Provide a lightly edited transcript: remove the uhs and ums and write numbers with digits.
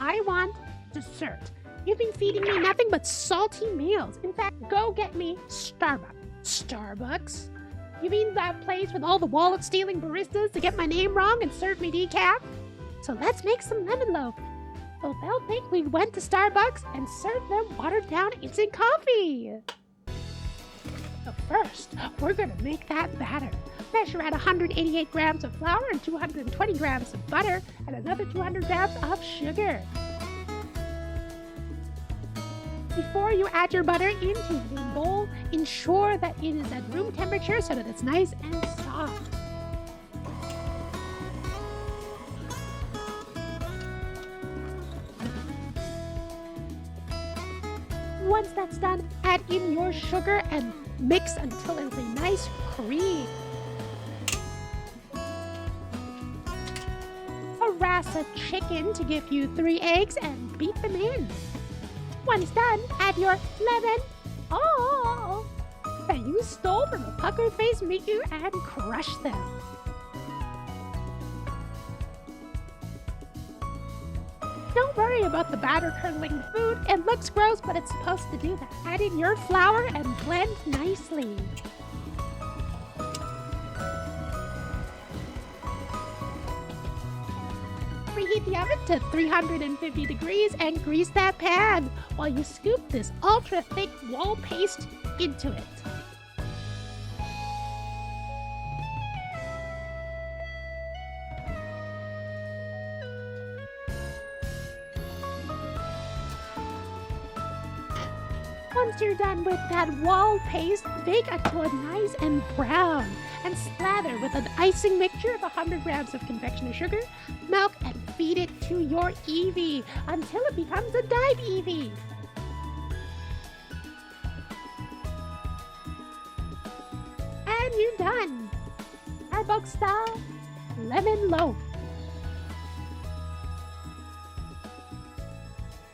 I want dessert. You've been feeding me nothing but salty meals. In fact, go get me Starbucks. Starbucks? You mean that place with all the wallet-stealing baristas to get my name wrong and serve me decaf? So let's make some lemon loaf. So they'll think we went to Starbucks and serve them watered-down instant coffee. So first, we're gonna make that batter. Measure out 188 grams of flour and 220 grams of butter and another 200 grams of sugar. Before you add your butter into the bowl, ensure that it is at room temperature so that it's nice and soft. Once that's done, add in your sugar and mix until it's a nice cream. Harass a chicken to give you 3 eggs and beat them in. Once done, add your lemon that you stole from a pucker-faced Miku and crush them. Don't worry about the batter curdling the food. It looks gross, but it's supposed to do that. Add in your flour and blend nicely. Preheat the oven to 350 degrees and grease that pan while you scoop this ultra-thick wall paste into it. Once you're done with that wall paste, bake until it's nice and brown and slather with an icing mixture of 100 grams of confectioner sugar, milk, and feed it to your Eevee until it becomes a dive Eevee. And you're done! Starbucks style lemon loaf.